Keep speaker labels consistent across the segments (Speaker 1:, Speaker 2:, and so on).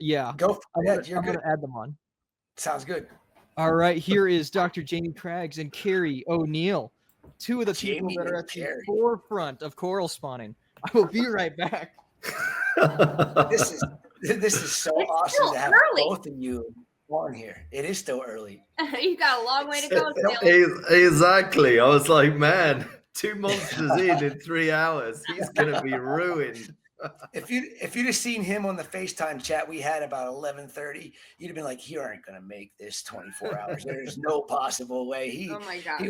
Speaker 1: Yeah. I'm gonna add them on.
Speaker 2: Sounds good.
Speaker 1: All right, here is Dr. Jamie Craggs and Keri O'Neil, two of the people that are at the forefront of coral spawning. I will be right back.
Speaker 2: This is so awesome to have both of you on here. It is still early.
Speaker 3: You got a long way to go
Speaker 4: still. Exactly. I was like, man, 2 monsters in 3 hours. He's gonna be ruined.
Speaker 2: If you'd have seen him on the FaceTime chat we had about 11:30, you'd have been like, "You aren't going to make this 24 hours. There's no possible way."
Speaker 3: Oh my God.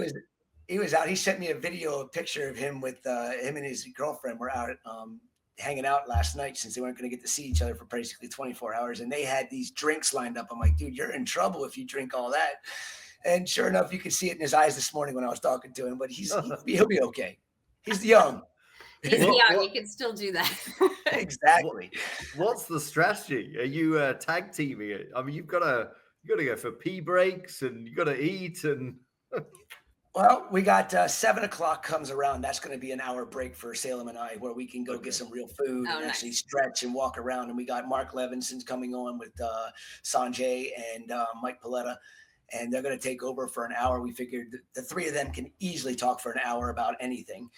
Speaker 2: He was out. He sent me a picture of him with him and his girlfriend were out hanging out last night since they weren't going to get to see each other for basically 24 hours, and they had these drinks lined up. I'm like, dude, you're in trouble if you drink all that. And sure enough, you could see it in his eyes this morning when I was talking to him. But he'll be okay. He's young.
Speaker 3: He's young. You can still do that.
Speaker 2: Exactly.
Speaker 4: What's the strategy? Are you tag teaming it? I mean, you got to go for pee breaks and you got to eat and.
Speaker 2: Well, we got 7 o'clock comes around. That's going to be an hour break for Salem and I, where we can go get some real food and actually stretch and walk around. And we got Mark Levinson's coming on with Sanjay and Mike Paletta, and they're going to take over for an hour. We figured the three of them can easily talk for an hour about anything.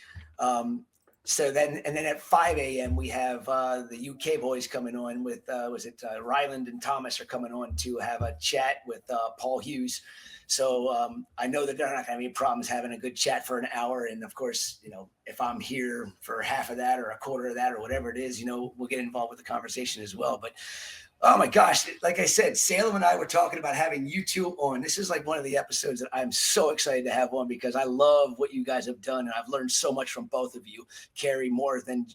Speaker 2: So then at 5 a.m. we have the UK boys coming on with Ryland and Thomas are coming on to have a chat with Paul Hughes. So I know that they're not going to have any problems having a good chat for an hour. And of course, if I'm here for half of that or a quarter of that or whatever it is, we'll get involved with the conversation as well. But oh my gosh, like I said, Salem and I were talking about having you two on. This is like one of the episodes that I'm so excited to have on because I love what you guys have done. And I've learned so much from both of you, Keri more than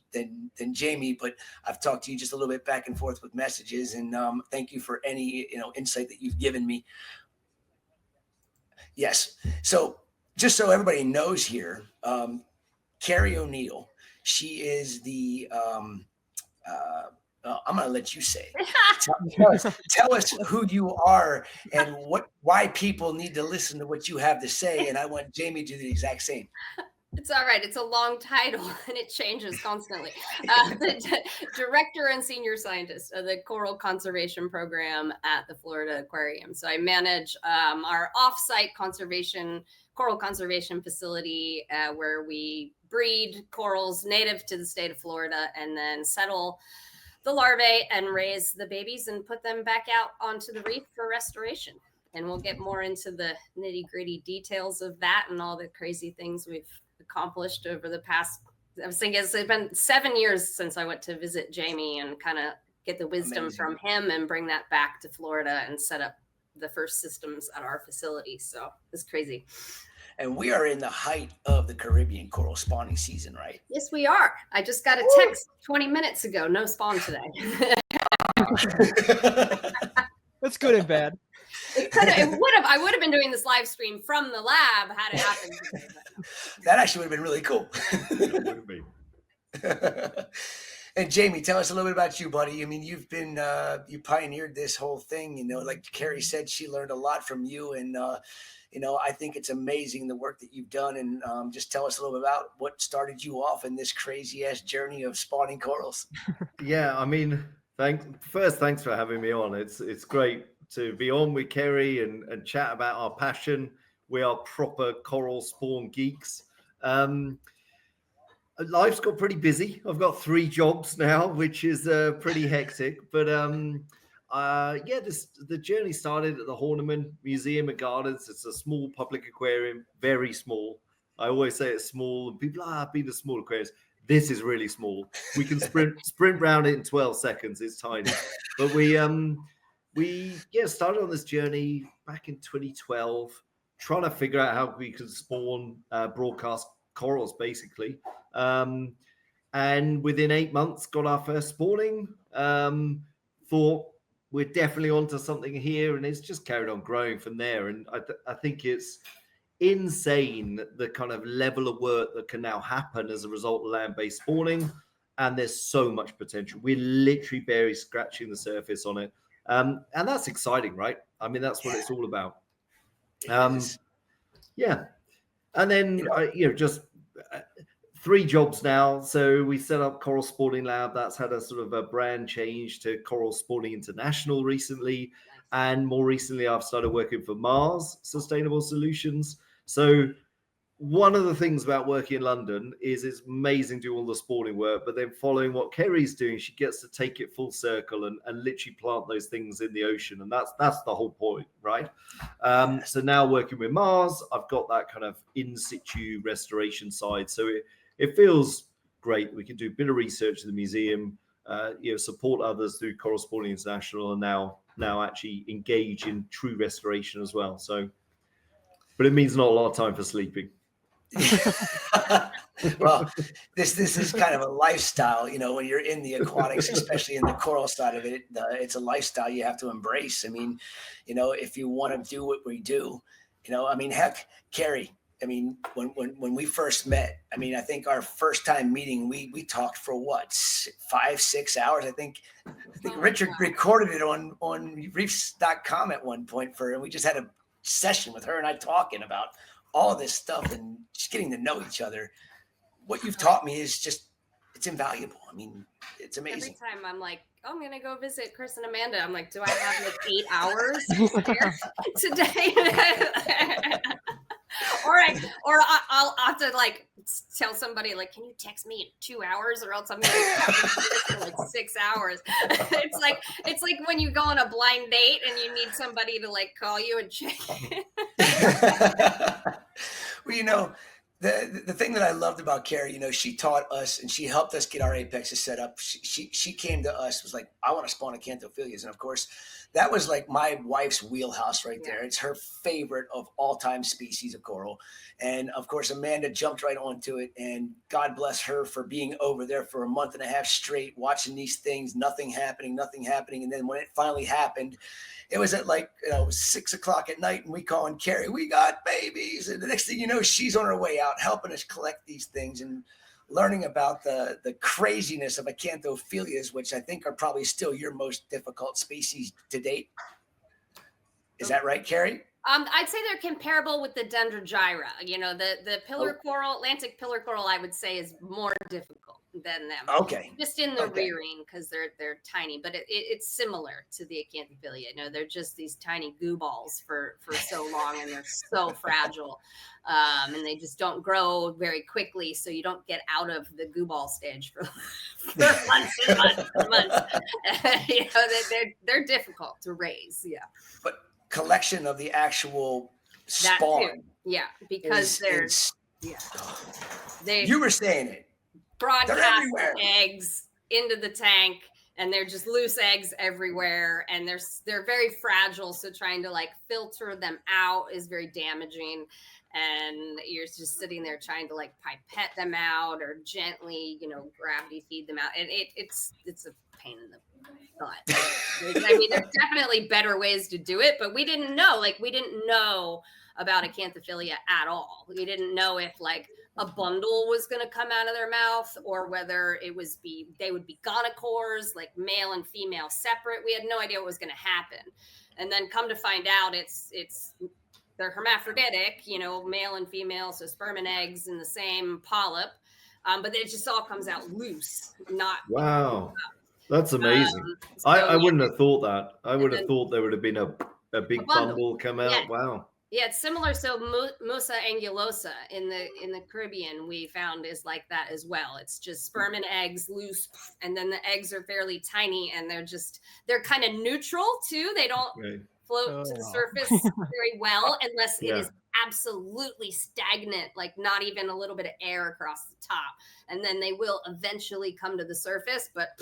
Speaker 2: Jamie, but I've talked to you just a little bit back and forth with messages. And thank you for any, insight that you've given me. Yes. So just so everybody knows here, Keri O'Neil, she is the, I'm going to let you say it. Tell us who you are and why people need to listen to what you have to say. And I want Jamie to do the exact same.
Speaker 3: It's all right. It's a long title and it changes constantly. The Director and Senior Scientist of the Coral Conservation Program at the Florida Aquarium. So I manage our off-site coral conservation facility where we breed corals native to the state of Florida and then settle the larvae and raise the babies and put them back out onto the reef for restoration. And we'll get more into the nitty-gritty details of that and all the crazy things we've accomplished over the past, I was thinking it's been 7 years since I went to visit Jamie and kind of get the wisdom from him and bring that back to Florida and set up the first systems at our facility. So it's crazy.
Speaker 2: And we are in the height of the Caribbean coral spawning season, right?
Speaker 3: Yes, we are. I just got a text 20 minutes ago. No spawn today.
Speaker 1: That's good and bad.
Speaker 3: I would have been doing this live stream from the lab had it happened today.
Speaker 2: That actually would have been really cool.
Speaker 4: It would have been.
Speaker 2: And Jamie, tell us a little bit about you, buddy. I mean, you've been you pioneered this whole thing. Like Keri said, she learned a lot from you, and I think it's amazing the work that you've done. And just tell us a little bit about what started you off in this crazy ass journey of spawning corals.
Speaker 4: Yeah, I mean, thanks for having me on. It's great to be on with Keri and chat about our passion. We are proper coral spawn geeks. Life's got pretty busy. I've got 3 jobs now, which is pretty hectic. But the journey started at the Horniman Museum and Gardens. It's a small public aquarium, very small. I always say it's small, and people I've been to small aquariums. This is really small. We can sprint around it in 12 seconds. It's tiny. But we started on this journey back in 2012, trying to figure out how we could spawn broadcast corals, basically. And within 8 months, got our first spawning. Thought we're definitely onto something here, and it's just carried on growing from there. And I think it's insane the kind of level of work that can now happen as a result of land-based spawning. And there's so much potential. We're literally barely scratching the surface on it. And that's exciting, right? I mean, that's what it's all about. Yeah. And then, 3 jobs now. So we set up Coral Spawning Lab. That's had a sort of a brand change to Coral Spawning International recently. And more recently, I've started working for Mars Sustainable Solutions. So one of the things about working in London is it's amazing to do all the spawning work, but then following what Keri's doing, she gets to take it full circle and literally plant those things in the ocean. And that's the whole point, right? So now working with Mars, I've got that kind of in situ restoration side. So it feels great. We can do a bit of research in the museum, support others through Coral Spawning International, and now actually engage in true restoration as well. So, but it means not a lot of time for sleeping.
Speaker 2: Well, this is kind of a lifestyle, when you're in the aquatics, especially in the coral side of it. It's a lifestyle you have to embrace. I mean, if you want to do what we do, heck, Keri, when we first met, I think our first time meeting, we talked for what, 5-6 hours. I think Richard recorded it on reefs.com at one point and we just had a session with her and I talking about all this stuff and just getting to know each other. What you've taught me is it's invaluable. It's amazing.
Speaker 3: Every time I'm like, I'm going to go visit Chris and Amanda, I'm like, do I have like 8 hours today? or I'll have to like tell somebody like, can you text me in 2 hours, or else I'm going to for like 6 hours. It's like when you go on a blind date and you need somebody to like call you and check.
Speaker 2: Well, the thing that I loved about Keri, she taught us and she helped us get our apexes set up. She came to us, was like, I want to spawn acanthophilias. And of course, that was like my wife's wheelhouse right there. It's her favorite of all time species of coral. And of course, Amanda jumped right onto it, and God bless her for being over there for a month and a half straight, watching these things, nothing happening. And then when it finally happened, it was at 6 o'clock at night, and we calling Keri, we got babies. And the next thing you know, she's on her way out helping us collect these things and learning about the craziness of acanthophilias, which I think are probably still your most difficult species to date. Is that right, Keri?
Speaker 3: I'd say they're comparable with the dendrogyra. The pillar coral, Atlantic pillar coral, I would say is more difficult than them.
Speaker 2: Okay.
Speaker 3: Just in the rearing, because they're tiny, but it's similar to the acanthophilia. They're just these tiny goo balls for so long, and they're so fragile, and they just don't grow very quickly. So you don't get out of the goo ball stage for months and months and months. They're difficult to raise. Yeah.
Speaker 2: But collection of the actual spawn.
Speaker 3: Yeah, because
Speaker 2: you were saying it.
Speaker 3: Broadcast eggs into the tank, and they're just loose eggs everywhere, and they're very fragile. So trying to like filter them out is very damaging, and you're just sitting there trying to like pipette them out or gently, gravity feed them out, and it's a pain in the butt. There's definitely better ways to do it, but we didn't know about acanthophilia at all. We didn't know if like a bundle was going to come out of their mouth, or whether they would be gonocores, like male and female separate. We had no idea what was going to happen. And then come to find out they're hermaphroditic, male and female, so sperm and eggs in the same polyp. But it just all comes out loose, not.
Speaker 4: Wow. That's amazing. I wouldn't have thought that. I would have thought there would have been a big bundle come out.
Speaker 3: Yeah.
Speaker 4: Wow.
Speaker 3: Yeah, it's similar. So Musa angulosa in the Caribbean we found is like that as well. It's just sperm and eggs loose, and then the eggs are fairly tiny, and they're kind of neutral too. They don't float to the surface very well unless it is absolutely stagnant, like not even a little bit of air across the top. And then they will eventually come to the surface, but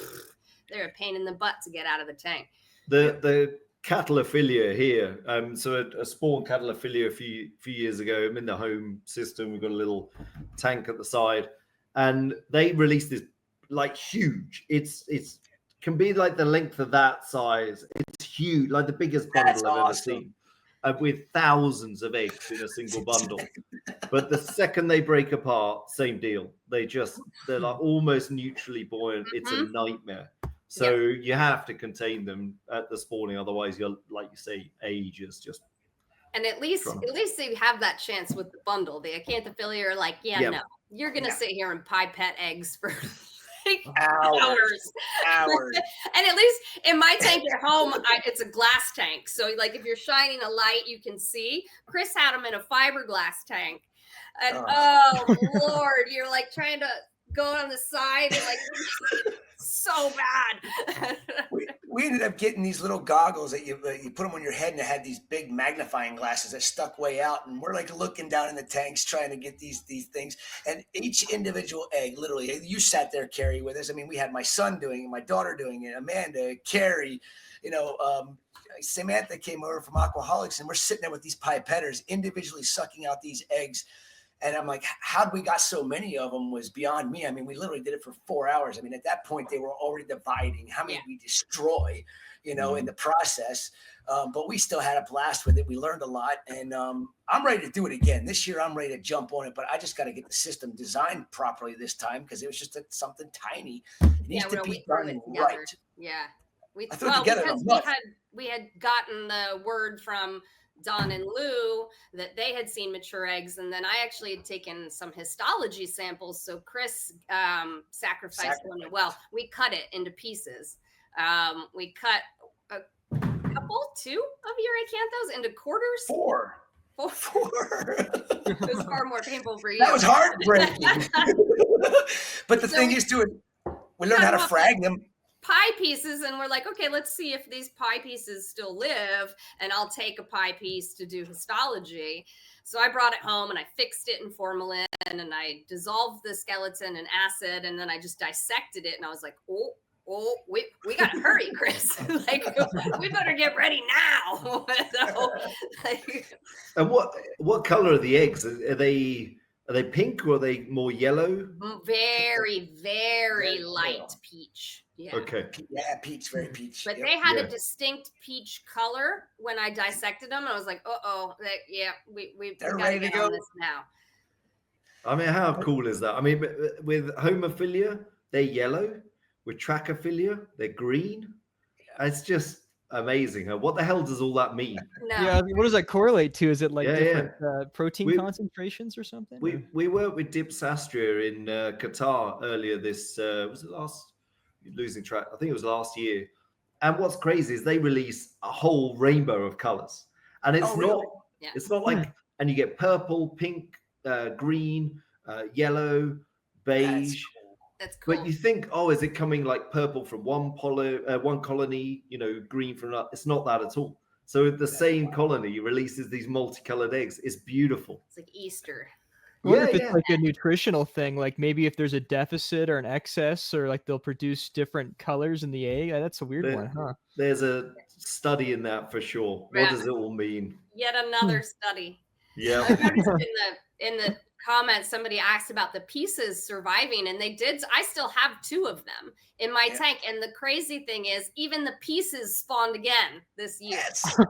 Speaker 3: they're a pain in the butt to get out of the tank.
Speaker 4: The Catallophilia here. So a spawn Catallophilia a few years ago. I'm in the home system. We've got a little tank at the side, and they released this like huge. It's can be like the length of that size. It's huge, like the biggest bundle I've ever seen, with thousands of eggs in a single bundle. But the second they break apart, same deal. They're like almost neutrally buoyant. It's a nightmare. So you have to contain them at the spawning, otherwise you're, like you say, age is just. And
Speaker 3: at least they have that chance with the bundle. The acanthophilia are like, no, you're gonna sit here and pipette eggs for like
Speaker 2: hours.
Speaker 3: And at least in my tank at home, it's a glass tank. So like if you're shining a light, you can see. Chris had them in a fiberglass tank. And oh Lord, you're like trying to go on the side and like so bad.
Speaker 2: we ended up getting these little goggles that you put them on your head, and it had these big magnifying glasses that stuck way out, and we're like looking down in the tanks trying to get these things, and each individual egg, literally, you sat there, Keri, with us. I mean, we had my son doing it, my daughter doing it, Amanda, Keri, Samantha came over from Aquaholics, and we're sitting there with these pipetters individually sucking out these eggs. And I'm like, how we got so many of them was beyond me. I mean, we literally did it for 4 hours. I mean, at that point, they were already dividing how many we destroy, in the process. But we still had a blast with it. We learned a lot. And I'm ready to do it again. This year, I'm ready to jump on it. But I just got to get the system designed properly this time, because it was just something tiny. It needs to be done right.
Speaker 3: Yeah.
Speaker 2: We
Speaker 3: had gotten the word from Don and Lou that they had seen mature eggs, and then I actually had taken some histology samples. So Chris sacrificed one. Well, we cut it into pieces. We cut a couple, 2 of your acanthos into quarters.
Speaker 2: Four.
Speaker 3: It was far more painful for you.
Speaker 2: That was heartbreaking. But the thing is, we learned how to frag them.
Speaker 3: Pie pieces, and we're like, okay, let's see if these pie pieces still live, and I'll take a pie piece to do histology. So I brought it home and I fixed it in formalin, and I dissolved the skeleton in acid, and then I just dissected it, and I was like, we gotta hurry, Chris. Like, we better get ready now.
Speaker 4: And what color are the eggs? Are they pink, or are they more yellow?
Speaker 3: Very, very light peach. Yeah.
Speaker 4: Okay.
Speaker 2: Yeah, peach, very peach.
Speaker 3: But they had a distinct peach color when I dissected them. I was like, we've got
Speaker 2: ready
Speaker 3: to
Speaker 2: to
Speaker 3: get
Speaker 2: go
Speaker 3: on this now.
Speaker 4: I mean, how cool is that? I mean, with homophilia, they're yellow. With trachophilia, they're green. It's just amazing. What the hell does all that mean?
Speaker 3: No.
Speaker 1: Yeah, what does that correlate to? Is it like different protein concentrations or something?
Speaker 4: We worked with Dipsastria in Qatar earlier this, was it losing track? I think it was last year. And what's crazy is they release a whole rainbow of colors. And it's it's not like, and you get purple, pink, green, yellow, beige.
Speaker 3: That's cool.
Speaker 4: But you think, is it coming like purple from one colony, green from another? It's not that at all. So the same colony releases these multicolored eggs. It's beautiful.
Speaker 3: It's like Easter.
Speaker 1: I wonder if it's like a nutritional thing, like maybe if there's a deficit or an excess, or like they'll produce different colors in the egg. That's a weird one, huh?
Speaker 4: There's a study in that for sure. What does it all mean?
Speaker 3: Yet another study.
Speaker 4: Yeah.
Speaker 3: I noticed in the comments, somebody asked about the pieces surviving, and they did. I still have 2 of them in my tank. And the crazy thing is, even the pieces spawned again this year.
Speaker 2: Yes.
Speaker 3: So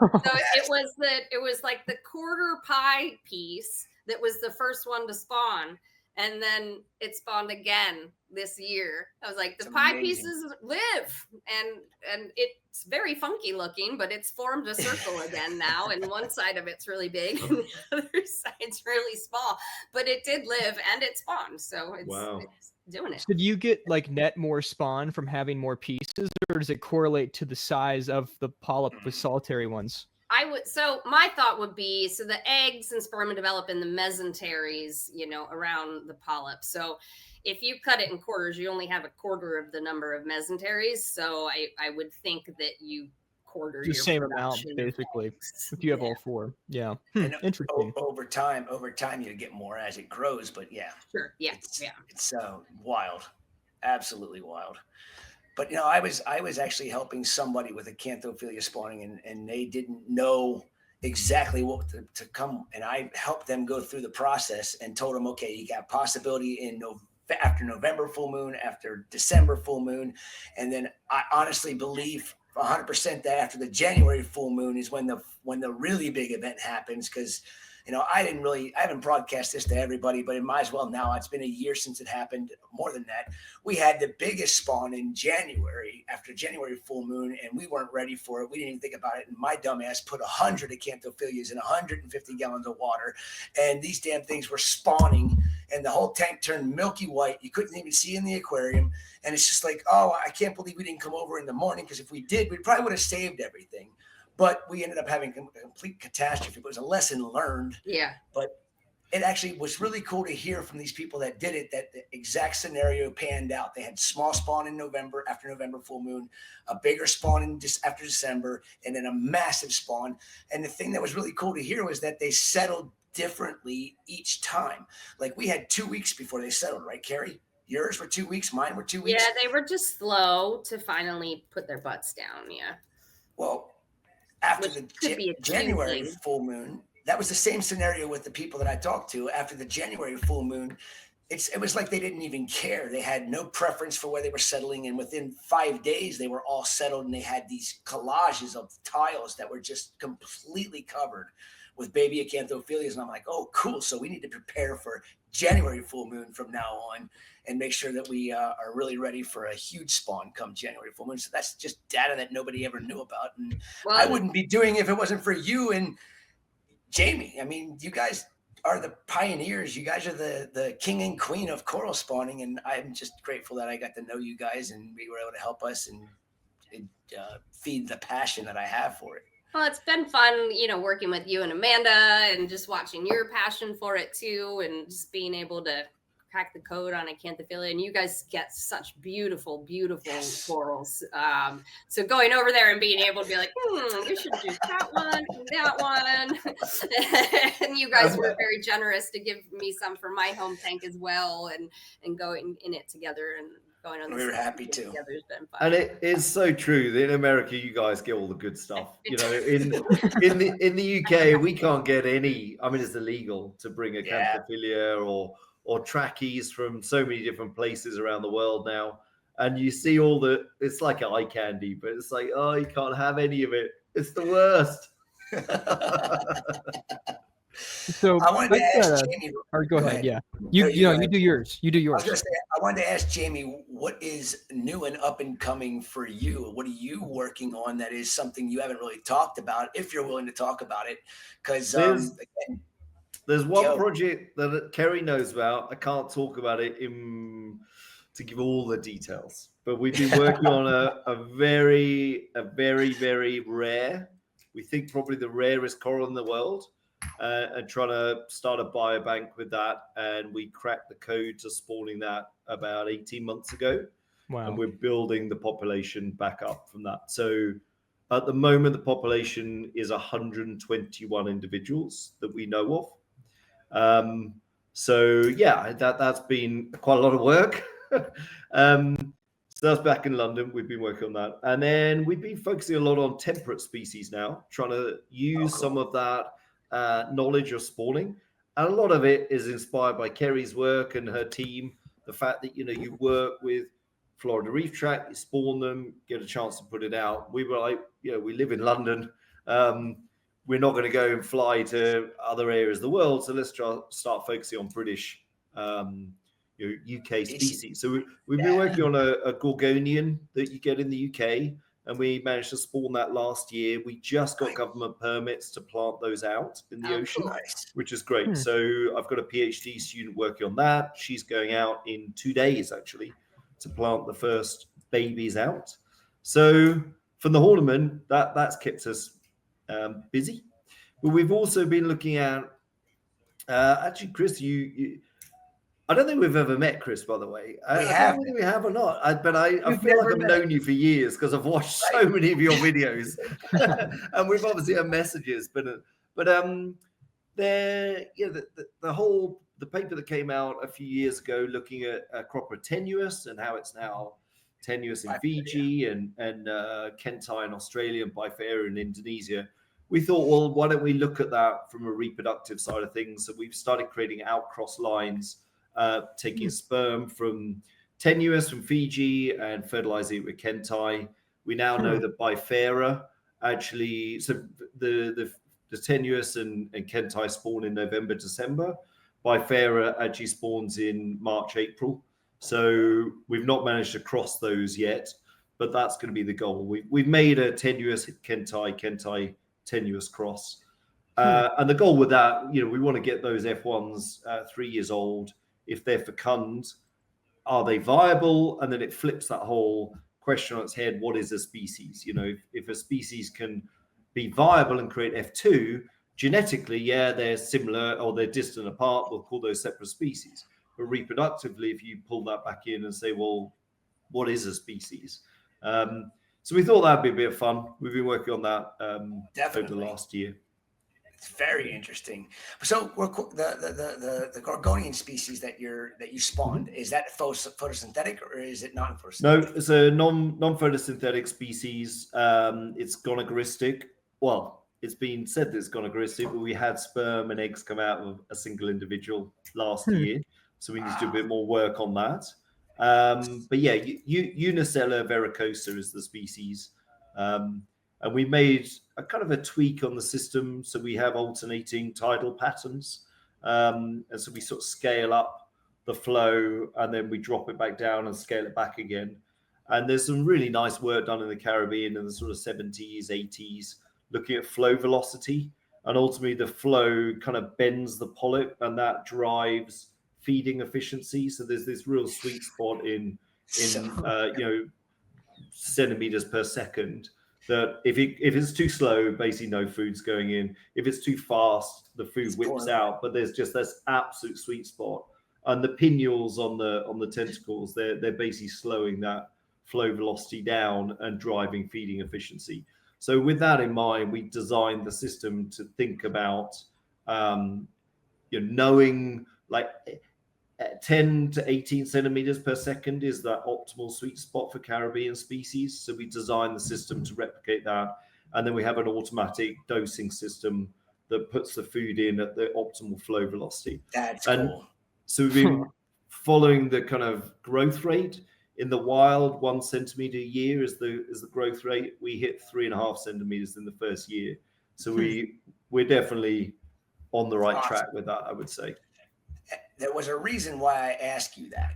Speaker 3: it was like the quarter pie piece that was the first one to spawn, and then it spawned again this year. I was like, the pie pieces live, and it's very funky looking, but it's formed a circle again now, and one side of it's really big and the other side's really small, but it did live and it spawned, so it's doing it.
Speaker 1: So do you get like net more spawn from having more pieces, or does it correlate to the size of the polyp with solitary ones?
Speaker 3: So my thought would be, so the eggs and sperm develop in the mesenteries, around the polyp. So if you cut it in quarters, you only have a quarter of the number of mesenteries. So I would think that you quarter
Speaker 1: the same amount, basically, if you have all 4. Yeah. Interesting.
Speaker 2: Over time, you get more as it grows, but
Speaker 3: Sure. Yeah.
Speaker 2: It's wild. Absolutely wild. But I was actually helping somebody with acanthophilia spawning, and they didn't know exactly what to come, and I helped them go through the process and told them, okay, you got possibility after November full moon, after December full moon, and then I honestly believe 100% that after the January full moon is when the really big event happens, because I haven't broadcast this to everybody, but it might as well now. It's been a year since it happened, more than that. We had the biggest spawn in January, after January full moon, and we weren't ready for it. We didn't even think about it. And my dumbass put 100 acanthophilias in 150 gallons of water. And these damn things were spawning and the whole tank turned milky white. You couldn't even see in the aquarium. And it's just like, oh, I can't believe we didn't come over in the morning, because if we did, we probably would have saved everything. But we ended up having a complete catastrophe. It was a lesson learned.
Speaker 3: Yeah.
Speaker 2: But it actually was really cool to hear from these people that did it, that the exact scenario panned out. They had small spawn in November, after November full moon, a bigger spawn in just after December, and then a massive spawn. And the thing that was really cool to hear was that they settled differently each time. Like, we had 2 weeks before they settled, right, Keri? Yours were 2 weeks, mine were 2 weeks.
Speaker 3: Yeah, they were just slow to finally put their butts down. Yeah.
Speaker 2: Well, after the January full moon, that was the same scenario with the people that I talked to. After the January full moon, it was like they didn't even care. They had no preference for where they were settling. And within 5 days, they were all settled, and they had these collages of tiles that were just completely covered with baby acanthophilias. And I'm like, oh, cool. So we need to prepare for January full moon from now on, and make sure that we are really ready for a huge spawn come January full moon. So that's just data that nobody ever knew about. And I wouldn't be doing it if it wasn't for you and Jamie. I mean, you guys are the pioneers. You guys are the king and queen of coral spawning. And I'm just grateful that I got to know you guys, and we were able to help us and feed the passion that I have for it.
Speaker 3: Well, it's been fun, working with you and Amanda, and just watching your passion for it too, and just being able to crack the code on acanthophilia. And you guys get such beautiful, beautiful corals. So going over there and being able to be like, you should do that one and that one. And you guys were very generous to give me some for my home tank as well, and going in it together and going on.
Speaker 2: We were happy to.
Speaker 3: It's been fun.
Speaker 4: And it is so true that in America, you guys get all the good stuff. In the UK, we can't get any. I mean, it's illegal to bring acanthophilia or trackies from so many different places around the world now. And you see it's like eye candy, but it's like, oh, you can't have any of it. It's the worst.
Speaker 1: So
Speaker 2: I wanted to ask Jamie.
Speaker 1: Go ahead. Yeah, you do yours. You do yours.
Speaker 2: I was gonna say, I wanted to ask Jamie, what is new and up and coming for you? What are you working on that is something you haven't really talked about, if you're willing to talk about it? Because
Speaker 4: there's one project that Keri knows about. I can't talk about it to give all the details, but we've been working on a very, very rare, we think probably the rarest coral in the world, and trying to start a biobank with that. And we cracked the code to spawning that about 18 months ago. Wow. And we're building the population back up from that. So at the moment, the population is 121 individuals that we know of. So yeah, that's been quite a lot of work. So that's back in London. We've been working on that. And then we've been focusing a lot on temperate species now, trying to use some of that knowledge of spawning. And a lot of it is inspired by Keri's work and her team. The fact that, you work with Florida Reef Track, you spawn them, get a chance to put it out. We were like, we live in London. We're not going to go and fly to other areas of the world. So let's start focusing on British, UK species. So we've been working on a Gorgonian that you get in the UK, and we managed to spawn that last year. We just got government permits to plant those out in the ocean, which is great. So I've got a PhD student working on that. She's going out in 2 days, actually, to plant the first babies out. So from the Horniman, that's kept us busy. But we've also been looking at, actually, Chris, I don't think we've ever met Chris, by the way. I don't know whether we have or not. But I feel like I've known you for years because I've watched so many of your videos, and we've obviously had messages. But the paper that came out a few years ago looking at Acropora tenuis and how it's now tenuis in Fiji and Kentai in Australia and Bifera in Indonesia. We thought, well, why don't we look at that from a reproductive side of things? So we've started creating outcross lines, taking sperm from tenuis from Fiji and fertilizing it with Kentai. We now know that Bifera actually, so the tenuis and Kentai spawn in November, December. Bifera actually spawns in March, April. So we've not managed to cross those yet, but that's going to be the goal. We've made a tenuis Kentai tenuis cross. And the goal with that, we want to get those F1s 3 years old if they're fecund, are they viable? And then it flips that whole question on its head. What is a species? You know, if a species can be viable and create F2, genetically, yeah, they're similar or they're distant apart. We'll call those separate species. But reproductively, if you pull that back in and say, well, what is a species? So we thought that'd be a bit of fun. We've been working on that over the last year.
Speaker 2: It's very interesting. So the Gorgonian species that you spawned, is that photosynthetic or is it non-photosynthetic?
Speaker 4: No, it's a non-photosynthetic species. It's gonagoristic. Well, it's been said that it's gonagoristic, but we had sperm and eggs come out of a single individual last year. So we need to do a bit more work on that. But yeah, Unicella vericosa is the species. And we made a kind of a tweak on the system. So we have alternating tidal patterns. And so we sort of scale up the flow and then we drop it back down and scale it back again. And there's some really nice work done in the Caribbean in the sort of 70s, 80s, looking at flow velocity. And ultimately the flow kind of bends the polyp and that drives feeding efficiency. So there's this real sweet spot in centimeters per second, that if it's too slow, basically no food's going in. If it's too fast, the food whips out. But there's just this absolute sweet spot. And the pinnules on the tentacles, they're basically slowing that flow velocity down and driving feeding efficiency. So with that in mind, we designed the system to think about knowing like 10 to 18 centimeters per second is that optimal sweet spot for Caribbean species. So we designed the system to replicate that. And then we have an automatic dosing system that puts the food in at the optimal flow velocity.
Speaker 2: That's cool.
Speaker 4: So we've been following the kind of growth rate. In the wild, 1 centimeter a year is the growth rate. We hit 3.5 centimeters in the first year. So we're definitely on the right track with that, I would say.
Speaker 2: There was a reason why I asked you that,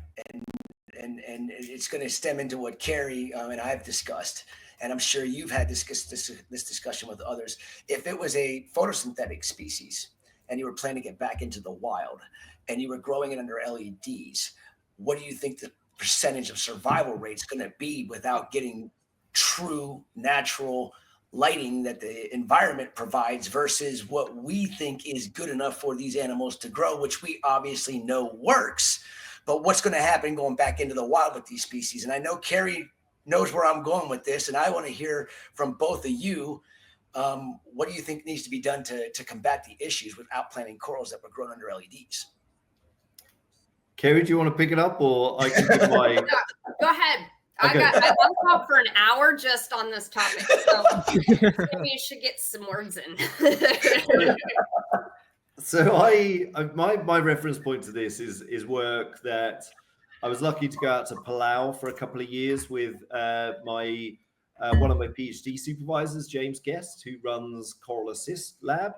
Speaker 2: and it's going to stem into what Keri and I've discussed, and I'm sure you've had this discussion with others. If it was a photosynthetic species and you were planning to get back into the wild and you were growing it under LEDs, what do you think the percentage of survival rate is going to be without getting true natural lighting that the environment provides versus what we think is good enough for these animals to grow, which we obviously know works? But what's going to happen going back into the wild with these species? And I know Keri knows where I'm going with this, and I want to hear from both of you. What do you think needs to be done to combat the issues with outplanting corals that were grown under LEDs?
Speaker 4: Keri, do you want to pick it up, or I can give my...
Speaker 3: Go ahead.
Speaker 4: Okay.
Speaker 3: I'll talk for an hour just on this topic, so maybe you should get some words in.
Speaker 4: So my reference point to this is work that I was lucky to go out to Palau for a couple of years with one of my PhD supervisors, James Guest, who runs Coral Assist Lab.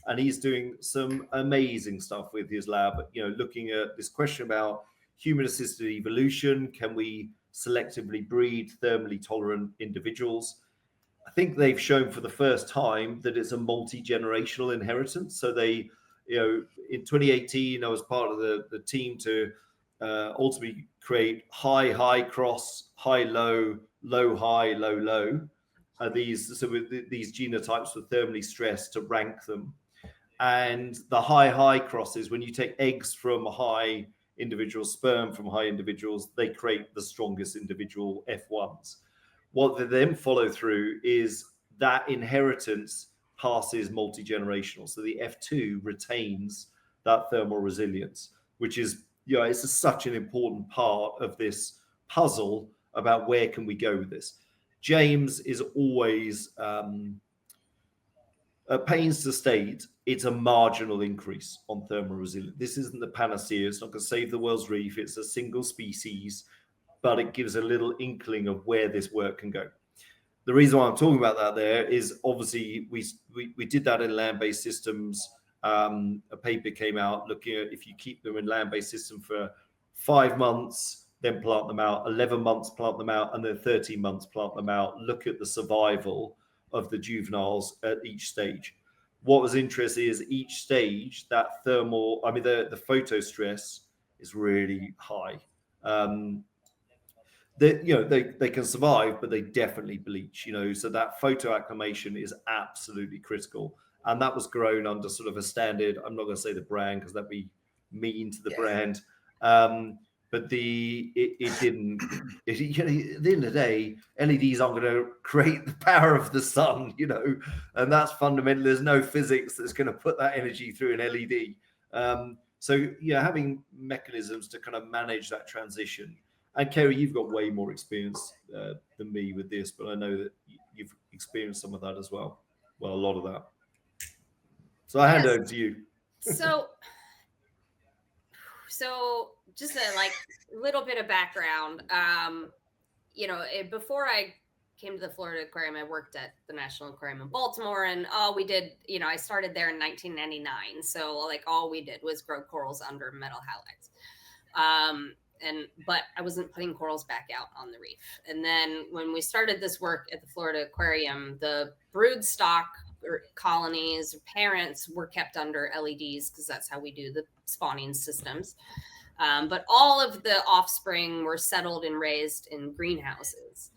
Speaker 4: And he's doing some amazing stuff with his lab, looking at this question about human-assisted evolution. Can we selectively breed thermally tolerant individuals? I think they've shown for the first time that it's a multi-generational inheritance. So they, in 2018, I was part of the team to ultimately create high cross, high low, low high, low low. These genotypes were thermally stressed to rank them. And the high crosses, when you take eggs from high individuals, sperm from high individuals, they create the strongest individual F1s. What they then follow through is that inheritance passes multi-generational. So the F2 retains that thermal resilience, which is, it's such an important part of this puzzle about where can we go with this. James is always at pains to state it's a marginal increase on thermal resilience. This isn't the panacea. It's not going to save the world's reef. It's a single species, but it gives a little inkling of where this work can go. The reason why I'm talking about that there is obviously we did that in land-based systems. A paper came out looking at if you keep them in land-based system for 5 months, then plant them out, 11 months, plant them out, and then 13 months, plant them out. Look at the survival of the juveniles at each stage. What was interesting is each stage, that the photo stress is really high. They can survive, but they definitely bleach, so that photoacclimation is absolutely critical. And that was grown under sort of a standard, I'm not going to say the brand because that'd be mean to the brand. But at the end of the day, LEDs aren't going to create the power of the sun, and that's fundamental. There's no physics that's going to put that energy through an LED. So having mechanisms to kind of manage that transition. And Keri, you've got way more experience than me with this, but I know that you've experienced some of that as well. Well, a lot of that. So I hand over to you.
Speaker 3: So just a little bit of background. Before I came to the Florida Aquarium, I worked at the National Aquarium in Baltimore, and all we did, I started there in 1999. So all we did was grow corals under metal halides. But I wasn't putting corals back out on the reef. And then when we started this work at the Florida Aquarium, the brood stock or colonies or parents were kept under LEDs because that's how we do the spawning systems. But all of the offspring were settled and raised in greenhouses.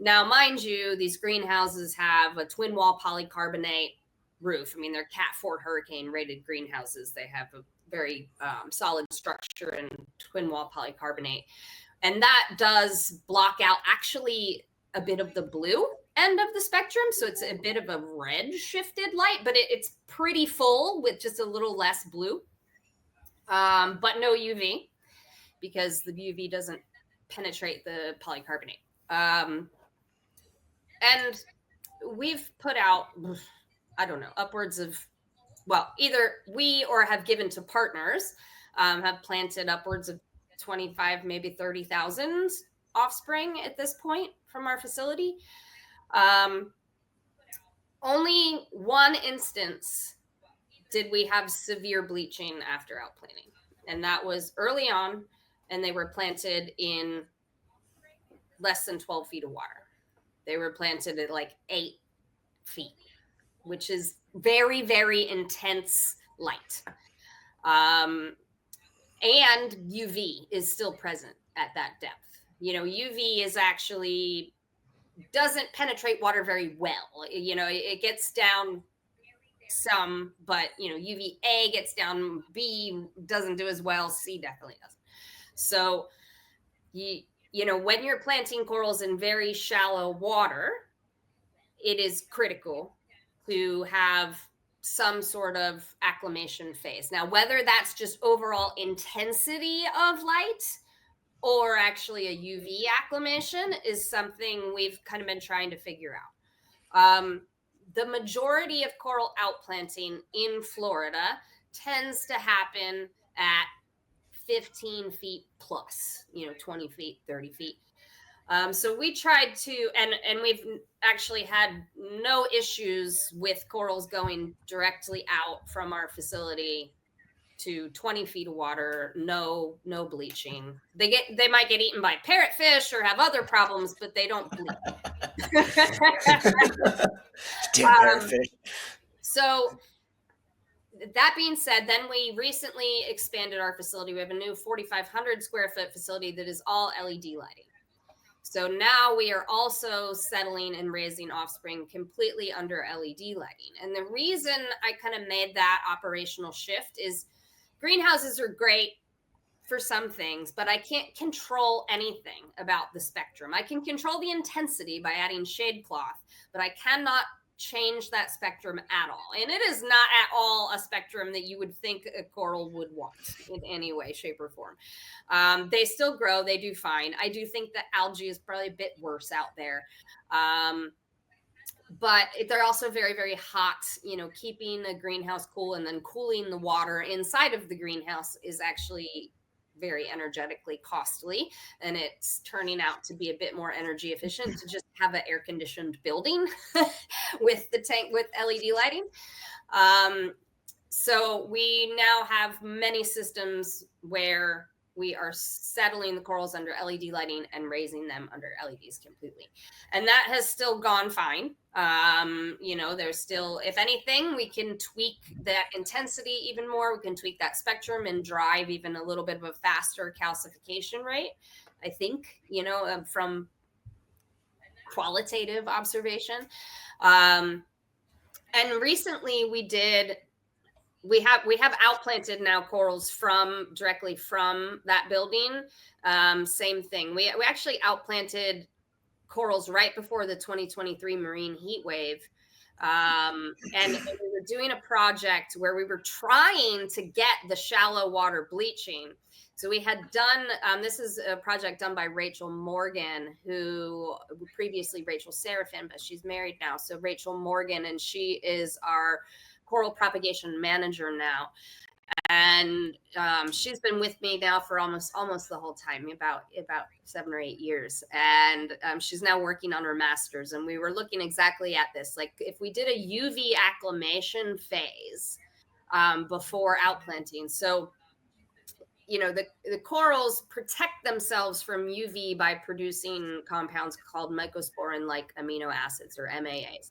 Speaker 3: Now, mind you, these greenhouses have a twin wall polycarbonate roof. I mean, they're Cat 4 hurricane rated greenhouses. They have a very solid structure and twin wall polycarbonate. And that does block out actually a bit of the blue end of the spectrum. So it's a bit of a red shifted light, but it's pretty full with just a little less blue, but no UV because the UV doesn't penetrate the polycarbonate. And we've put out, I don't know, upwards of, either we or have given to partners, have planted upwards of 25, maybe 30,000 offspring at this point from our facility. Only one instance did we have severe bleaching after outplanting, and that was early on, and they were planted in less than 12 feet of water. They were planted at 8 feet, which is very, very intense light. And UV is still present at that depth. UV is actually doesn't penetrate water very well. It gets down some, but UVA gets down, B doesn't do as well, C definitely doesn't. So when you're planting corals in very shallow water, it is critical to have some sort of acclimation phase. Now, whether that's just overall intensity of light or actually a UV acclimation is something we've kind of been trying to figure out. The majority of coral outplanting in Florida tends to happen at 15 feet plus, 20 feet, 30 feet. So we tried to, and we've actually had no issues with corals going directly out from our facility to 20 feet of water, no bleaching. They might get eaten by parrotfish or have other problems, but they don't bleach.
Speaker 2: Damn parrotfish.
Speaker 3: So that being said, then we recently expanded our facility. We have a new 4,500 square foot facility that is all LED lighting. So now we are also settling and raising offspring completely under LED lighting. And the reason I kind of made that operational shift is greenhouses are great for some things, but I can't control anything about the spectrum. I can control the intensity by adding shade cloth, but I cannot change that spectrum at all. And it is not at all a spectrum that you would think a coral would want in any way, shape, or form. They still grow. They do fine. I do think that algae is probably a bit worse out there. But they're also very, very hot. Keeping the greenhouse cool and then cooling the water inside of the greenhouse is actually very energetically costly, and it's turning out to be a bit more energy efficient to just have an air conditioned building with the tank with LED lighting. So we now have many systems where we are settling the corals under LED lighting and raising them under LEDs completely. And that has still gone fine. You know, there's still, if anything, we can tweak that intensity even more. We can tweak that spectrum and drive even a little bit of a faster calcification rate, I think, you know, from qualitative observation. And recently we have outplanted now corals directly from that building. Same thing. We actually outplanted corals right before the 2023 marine heat wave. And we were doing a project where we were trying to get the shallow water bleaching. So we had done, this is a project done by Rachel Morgan, who previously Rachel Serafin, but she's married now. So Rachel Morgan, and she is our coral propagation manager now. And she's been with me now for almost the whole time, about 7 or 8 years. And she's now working on her master's. And we were looking exactly at this. Like if we did a UV acclimation phase before outplanting. So, you know, the corals protect themselves from UV by producing compounds called mycosporin-like amino acids, or MAAs.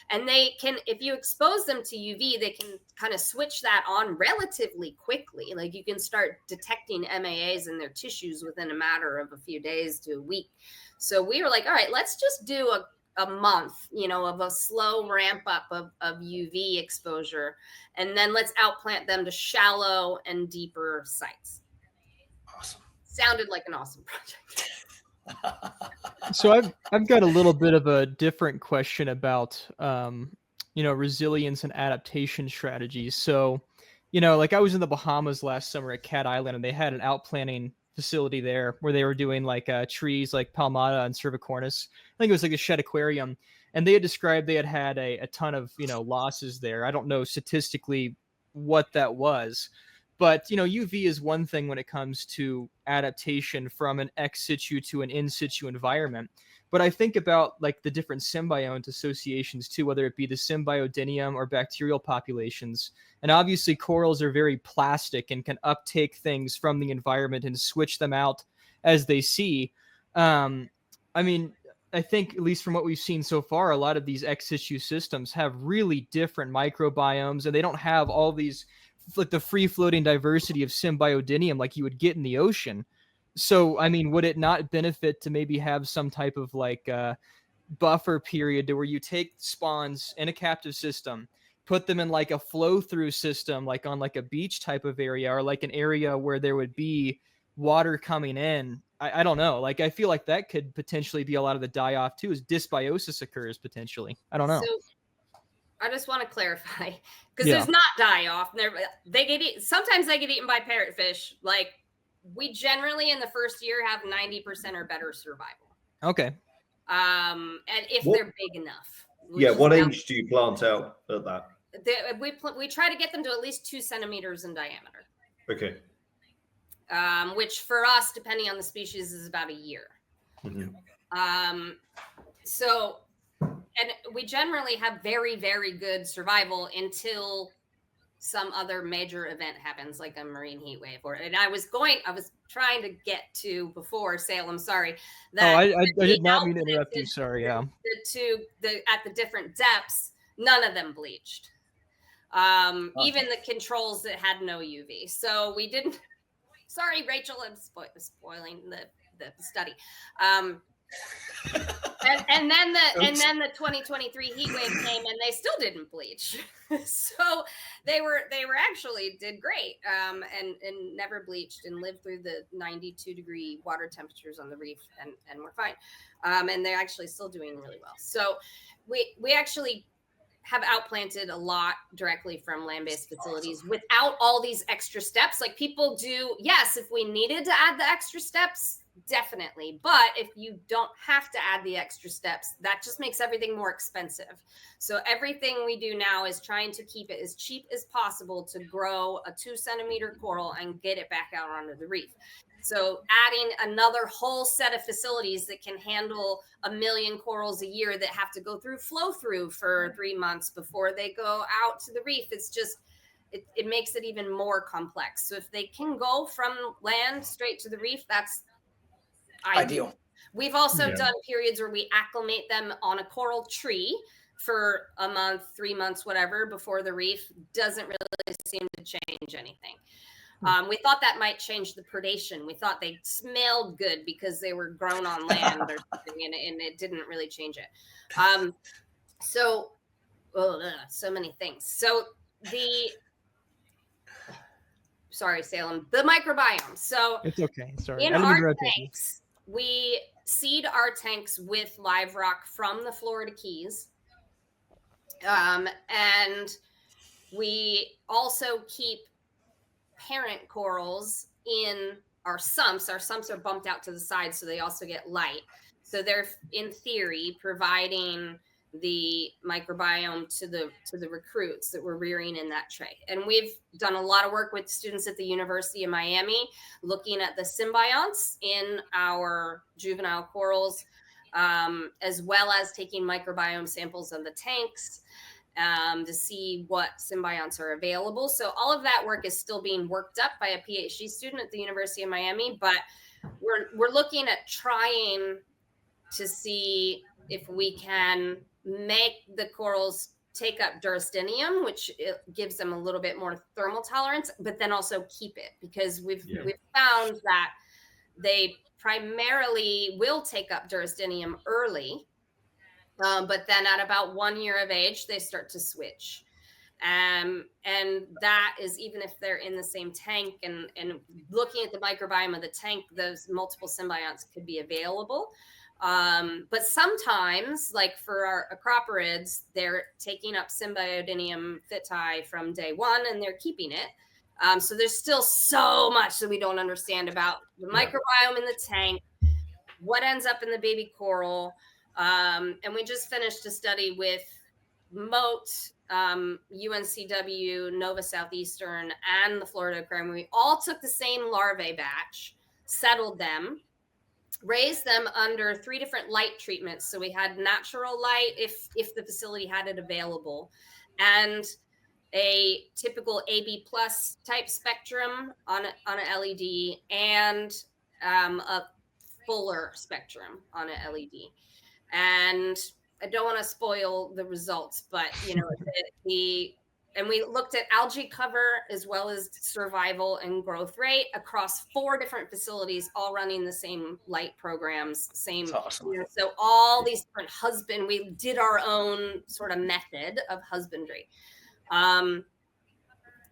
Speaker 3: And they can, if you expose them to UV, they can kind of switch that on relatively quickly. Like you can start detecting MAAs in their tissues within a matter of a few days to a week. So we were like, all right, let's just do a month, you know, of a slow ramp up of UV exposure. And then let's outplant them to shallow and deeper sites.
Speaker 2: Awesome.
Speaker 3: Sounded like an awesome project.
Speaker 1: So I've got a little bit of a different question about you know, resilience and adaptation strategies. So, you know, like I was in the Bahamas last summer at Cat Island, and they had an outplanting facility there where they were doing like trees like Palmata and cervicornis. I think it was like a shed aquarium, and they had described they had a ton of, you know, losses there. I don't know statistically what that was. But, you know, UV is one thing when it comes to adaptation from an ex situ to an in situ environment. But I think about like the different symbiont associations too, whether it be the symbiodinium or bacterial populations. And obviously corals are very plastic and can uptake things from the environment and switch them out as they see. I mean, I think, at least from what we've seen so far, a lot of these ex situ systems have really different microbiomes, and they don't have all these, like the free floating diversity of symbiodinium like you would get in the ocean. So, I mean, would it not benefit to maybe have some type of like buffer period to where you take spawns in a captive system, put them in like a flow through system, like on like a beach type of area, or like an area where there would be water coming in? I don't know. Like, I feel like that could potentially be a lot of the die off too, as dysbiosis occurs potentially. I don't know.
Speaker 3: So I just want to clarify, because there's not die off. They get eaten. Sometimes they get eaten by parrotfish. Like we generally in the first year have 90% or better survival.
Speaker 1: Okay.
Speaker 3: And if they're big enough.
Speaker 4: Yeah. What age do you plant out at that?
Speaker 3: We try to get them to at least 2 centimeters in diameter.
Speaker 4: Okay.
Speaker 3: Which for us, depending on the species, is about a year.
Speaker 4: Mm-hmm.
Speaker 3: So. And we generally have very, very good survival until some other major event happens, like a marine heat wave. And I was trying to get to before Salem. Sorry.
Speaker 1: That I did not mean to interrupt you. Sorry. Yeah.
Speaker 3: At the different depths, none of them bleached. Even the controls that had no UV. So we didn't. Sorry, Rachel, I'm spoiling the study. And then the 2023 heat wave came, and they still didn't bleach. So they actually did great, and never bleached, and lived through the 92-degree water temperatures on the reef, and we're fine. And they're actually still doing really well. So we actually have outplanted a lot directly from land-based facilities without all these extra steps. Like people do. Yes, if we needed to add the extra steps, definitely. But if you don't have to add the extra steps, that just makes everything more expensive. So everything we do now is trying to keep it as cheap as possible to grow a 2-centimeter coral and get it back out onto the reef. So adding another whole set of facilities that can handle 1 million corals a year that have to go through flow through for 3 months before they go out to the reef, it's just, it makes it even more complex. So if they can go from land straight to the reef, that's ideal. We've also done periods where we acclimate them on a coral tree for a month, 3 months, whatever, before the reef. Doesn't really seem to change anything. We thought that might change the predation. We thought they smelled good because they were grown on land or something, and it didn't really change it. So many things. So sorry, Salem, the microbiome. So
Speaker 1: it's okay. Sorry.
Speaker 3: In our tanks, we seed our tanks with live rock from the Florida Keys. And we also keep parent corals in our sumps. Our sumps are bumped out to the side, so they also get light. So they're, in theory, providing the microbiome to the recruits that we're rearing in that tray. And we've done a lot of work with students at the University of Miami, looking at the symbionts in our juvenile corals, as well as taking microbiome samples of the tanks to see what symbionts are available. So all of that work is still being worked up by a PhD student at the University of Miami, but we're looking at trying to see if we can make the corals take up durstinium, which it gives them a little bit more thermal tolerance, but then also keep it, because we've found that they primarily will take up durstinium early, but then at about 1 year of age, they start to switch. And that is even if they're in the same tank, and looking at the microbiome of the tank, those multiple symbionts could be available. But sometimes, like for our acroporids, they're taking up Symbiodinium fiti from day one, and they're keeping it. So there's still so much that we don't understand about the microbiome in the tank, what ends up in the baby coral. And we just finished a study with Moat, UNCW, Nova Southeastern, and the Florida Aquarium. We all took the same larvae batch, settled them, raised them under 3 different light treatments. So we had natural light if the facility had it available, and a typical AB plus type spectrum on an LED, and a fuller spectrum on an LED. And I don't want to spoil the results, but and we looked at algae cover as well as survival and growth rate across 4 different facilities, all running the same light programs, same. That's awesome. So all these different we did our own sort of method of husbandry. And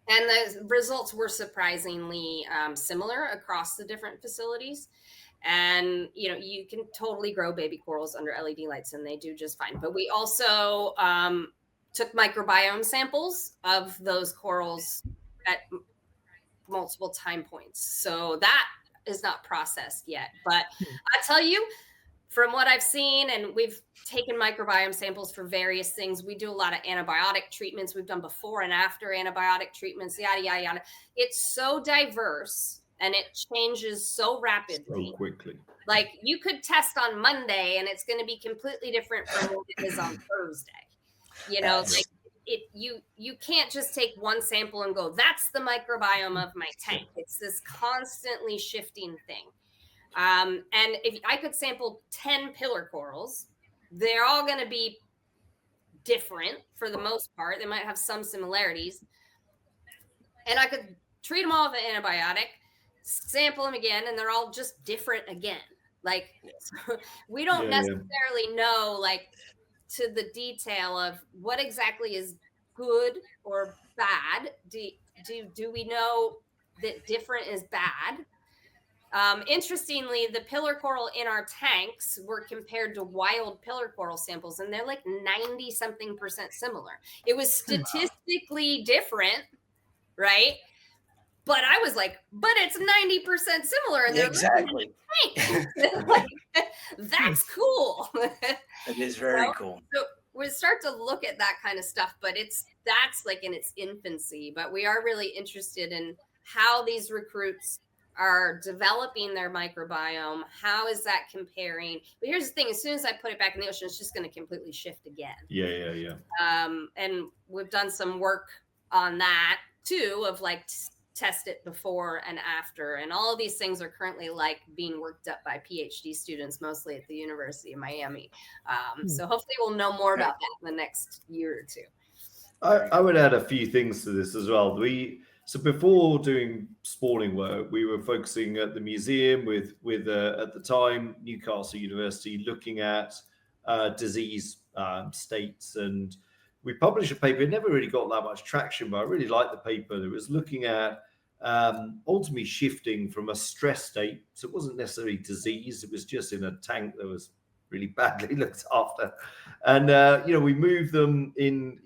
Speaker 3: the results were surprisingly similar across the different facilities. And, you can totally grow baby corals under LED lights, and they do just fine. But we also took microbiome samples of those corals at multiple time points. So that is not processed yet. But I tell you, from what I've seen, and we've taken microbiome samples for various things. We do a lot of antibiotic treatments. We've done before and after antibiotic treatments, yada, yada, yada. It's so diverse, and it changes so rapidly.
Speaker 4: So quickly.
Speaker 3: Like, you could test on Monday, and it's going to be completely different from what it is on Thursday. You can't just take one sample and go, that's the microbiome of my tank. It's this constantly shifting thing. And if I could sample 10 pillar corals, they're all going to be different for the most part. They might have some similarities. And I could treat them all with an antibiotic, sample them again, and they're all just different again. Like, we don't necessarily know, like, to the detail of what exactly is good or bad. Do we know that different is bad? Interestingly, the pillar coral in our tanks were compared to wild pillar coral samples, and they're like 90-something% similar. It was statistically different, right? But I was like, but it's 90% similar. And
Speaker 2: exactly.
Speaker 3: Like, that's cool.
Speaker 2: It is very cool.
Speaker 3: So we start to look at that kind of stuff, but that's like in its infancy. But we are really interested in how these recruits are developing their microbiome. How is that comparing? But here's the thing: as soon as I put it back in the ocean, it's just going to completely shift again.
Speaker 4: Yeah.
Speaker 3: And we've done some work on that too, of like test it before and after. And all of these things are currently like being worked up by PhD students, mostly at the University of Miami. So hopefully we'll know more about that in the next year or two.
Speaker 4: I would add a few things to this as well. So before doing spawning work, we were focusing at the museum with at the time Newcastle University, looking at disease states, and we published a paper. It never really got that much traction, but I really liked the paper. It was looking at ultimately shifting from a stress state. So it wasn't necessarily disease; it was just in a tank that was really badly looked after, and we moved them in.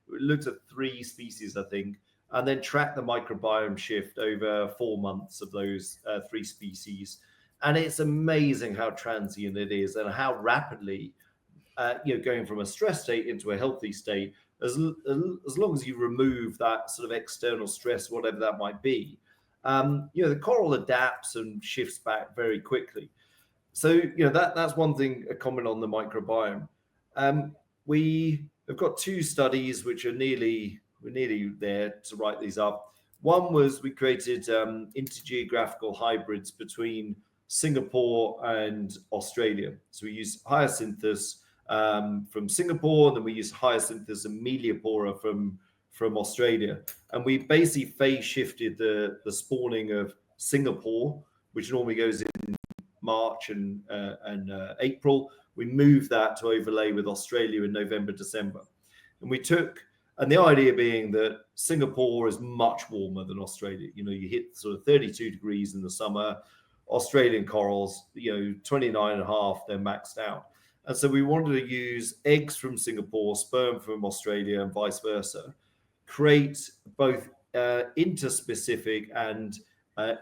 Speaker 4: We looked at 3 species, I think, and then tracked the microbiome shift over 4 months of those 3 species. And it's amazing how transient it is and how rapidly, going from a stress state into a healthy state, as long as you remove that sort of external stress, whatever that might be, the coral adapts and shifts back very quickly. So, that's one thing, a comment on the microbiome. We have got 2 studies which are we're nearly there to write these up. One was we created intergeographical hybrids between Singapore and Australia. So we used Hyacinthus from Singapore, and then we used Hyacinthus and Meliopora from Australia. And we basically phase shifted the spawning of Singapore, which normally goes in March and April. We moved that to overlay with Australia in November, December. And the idea being that Singapore is much warmer than Australia. You hit sort of 32 degrees in the summer. Australian corals, 29.5, they're maxed out. And so we wanted to use eggs from Singapore, sperm from Australia, and vice versa, create both interspecific and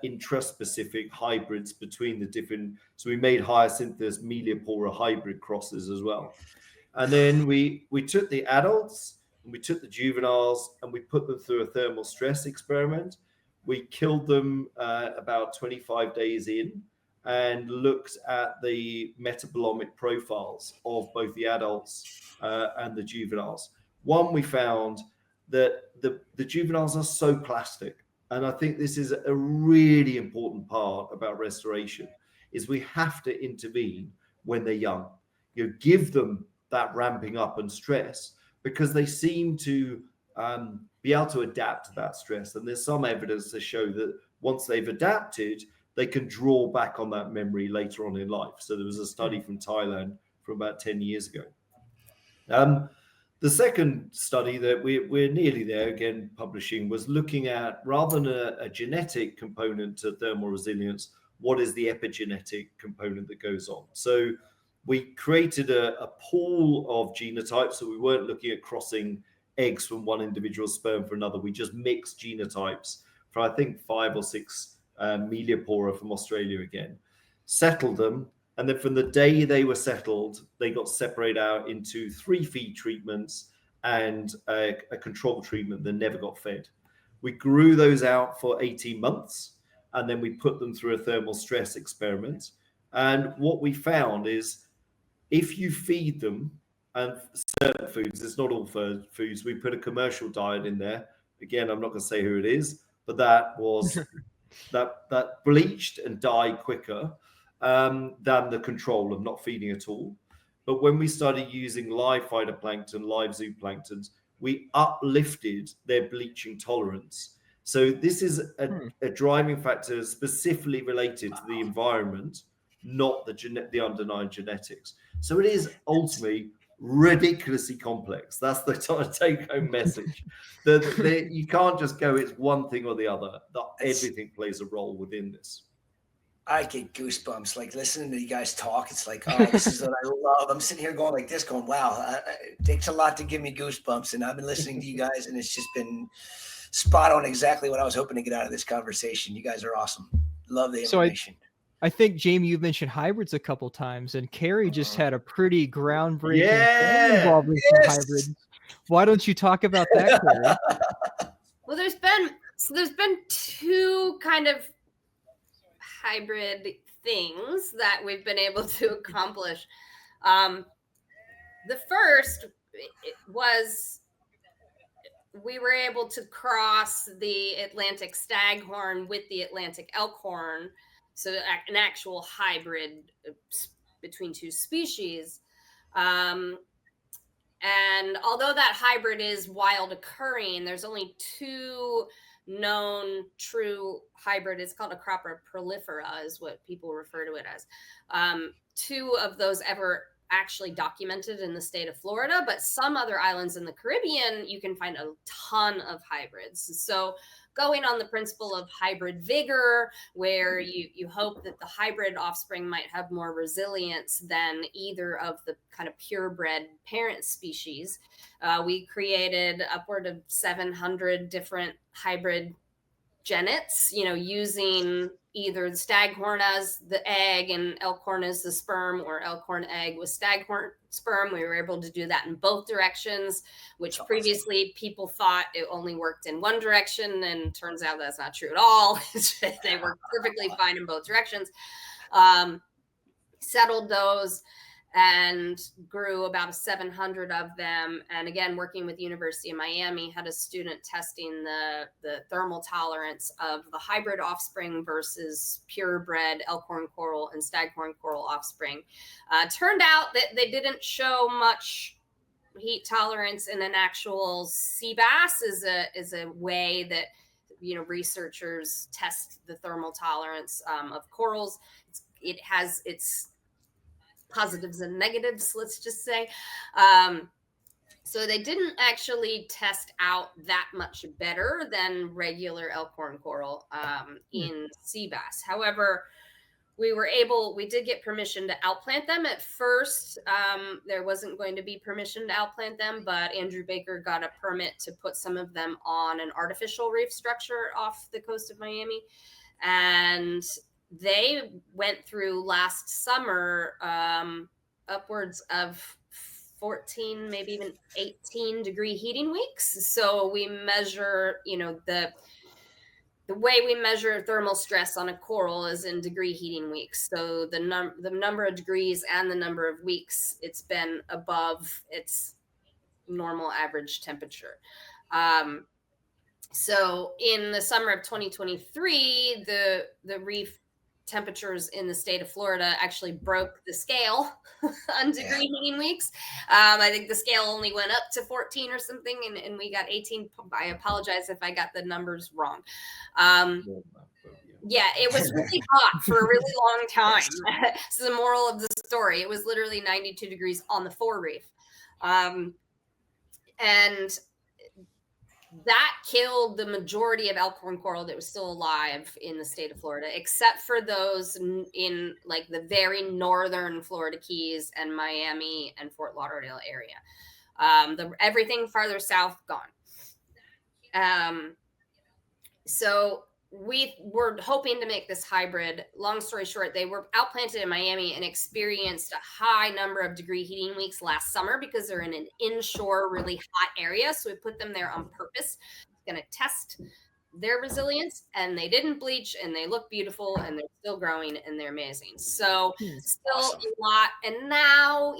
Speaker 4: intraspecific hybrids between the different. So we made Hyacinthus Meliopora hybrid crosses as well. And then we took the adults and we took the juveniles and we put them through a thermal stress experiment. We killed them about 25 days in and looked at the metabolomic profiles of both the adults and the juveniles. One, we found that the juveniles are so plastic. And I think this is a really important part about restoration, is we have to intervene when they're young. Give them that ramping up and stress, because they seem to be able to adapt to that stress. And there's some evidence to show that once they've adapted, they can draw back on that memory later on in life. So there was a study from Thailand from about 10 years ago. The second study that we're nearly there, again, publishing, was looking at, rather than a genetic component to thermal resilience, what is the epigenetic component that goes on? So we created a pool of genotypes. So we weren't looking at crossing eggs from one individual sperm for another. We just mixed genotypes for, I think, 5 or 6 Meliopora from Australia again, settled them. And then from the day they were settled, they got separated out into 3 feed treatments and a control treatment that never got fed. We grew those out for 18 months, and then we put them through a thermal stress experiment. And what we found is, if you feed them and certain foods, it's not all foods, we put a commercial diet in there. Again, I'm not going to say who it is, but that was that bleached and died quicker than the control of not feeding at all. But when we started using live phytoplankton, live zooplanktons, we uplifted their bleaching tolerance. So this is a driving factor specifically related to the environment, not the underlying genetics. So it is ultimately ridiculously complex. That's the take-home message. You can't just go, it's one thing or the other. Everything plays a role within this.
Speaker 2: I get goosebumps, like listening to you guys talk. It's like, oh, this is what I love. I'm sitting here going like this, going, wow, it takes a lot to give me goosebumps. And I've been listening to you guys, and it's just been spot on, exactly what I was hoping to get out of this conversation. You guys are awesome. Love the information.
Speaker 1: So I think, Jamie, you've mentioned hybrids a couple times, and Keri just had a pretty groundbreaking involvement in hybrids. Why don't you talk about that, Keri?
Speaker 3: Well, there's been 2 kind of hybrid things that we've been able to accomplish. The first was we were able to cross the Atlantic staghorn with the Atlantic elkhorn, so an actual hybrid between two species. And although that hybrid is wild occurring, there's only two known true hybrid. It's called Acropora prolifera is what people refer to it as. Two of those ever actually documented in the state of Florida, but some other islands in the Caribbean, you can find a ton of hybrids. So going on the principle of hybrid vigor, where you hope that the hybrid offspring might have more resilience than either of the kind of purebred parent species, we created upward of 700 different hybrid genets, using either the staghorn as the egg and elkhorn as the sperm, or elkhorn egg with staghorn sperm. We were able to do that in both directions, which previously people thought it only worked in one direction, and turns out that's not true at all. They work perfectly fine in both directions. Settled those and grew about 700 of them. And again, working with the University of Miami, had a student testing the thermal tolerance of the hybrid offspring versus purebred elkhorn coral and staghorn coral offspring. Turned out that they didn't show much heat tolerance in an actual sea bass. Is a way that researchers test the thermal tolerance of corals. It has its positives and negatives, let's just say. So they didn't actually test out that much better than regular elkhorn coral in sea bass. However, we did get permission to outplant them. At first, there wasn't going to be permission to outplant them, but Andrew Baker got a permit to put some of them on an artificial reef structure off the coast of Miami. And they went through last summer upwards of 14, maybe even 18 degree heating weeks. So we measure, the way we measure thermal stress on a coral is in degree heating weeks. So the number of degrees and the number of weeks it's been above its normal average temperature. So in the summer of 2023, the reef temperatures in the state of Florida actually broke the scale on degree heating weeks. I think the scale only went up to 14 or something, and we got 18. I apologize if I got the numbers wrong. Yeah, it was really hot for a really long time. So the moral of the story, it was literally 92 degrees on the forereef. And that killed the majority of elkhorn coral that was still alive in the state of Florida, except for those in like the very northern Florida Keys and Miami and Fort Lauderdale area. Everything farther south, gone. So we were hoping to make this hybrid. Long story short, they were outplanted in Miami and experienced a high number of degree heating weeks last summer because they're in an inshore, really hot area. So we put them there on purpose, going to test their resilience, and they didn't bleach, and they look beautiful, and they're still growing, and they're amazing. So still a lot. And now,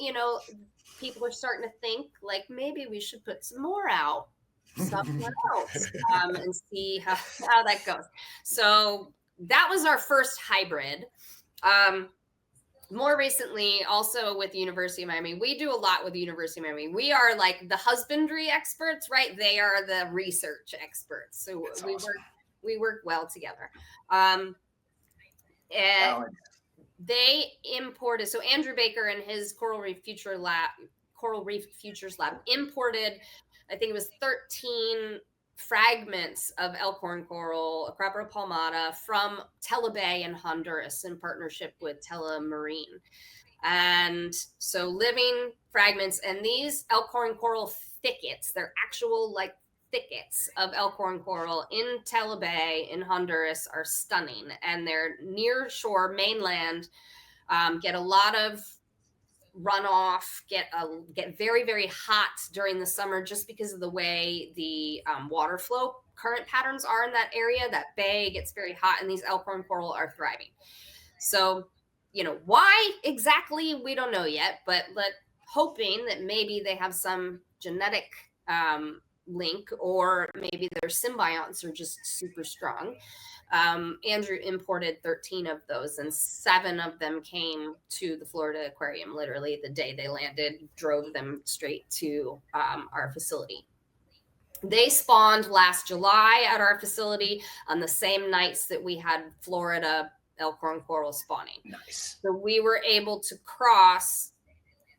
Speaker 3: people are starting to think like maybe we should put some more out somewhere else and see how that goes. So that was our first hybrid. More recently, also with the University of Miami, we do a lot with the University of Miami. We are like the husbandry experts, right? They are the research experts. So we work well together. And they imported, so Andrew Baker and his Coral Reef Futures Lab imported, I think it was 13 fragments of elkhorn coral, Acropora palmata, from Tela Bay in Honduras in partnership with Tela Marine. And so living fragments, and these elkhorn coral thickets, they're actual like thickets of elkhorn coral in Tela Bay in Honduras, are stunning. And they're near shore mainland, get a lot of runoff, get very, very hot during the summer just because of the way the water flow current patterns are in that area. That bay gets very hot, and these elkhorn coral are thriving. So, why exactly, we don't know yet, but hoping that maybe they have some genetic link, or maybe their symbionts are just super strong. Andrew imported 13 of those, and 7 of them came to the Florida Aquarium literally the day they landed, drove them straight to our facility. They spawned last July at our facility on the same nights that we had Florida elkhorn coral spawning.
Speaker 2: Nice.
Speaker 3: So we were able to cross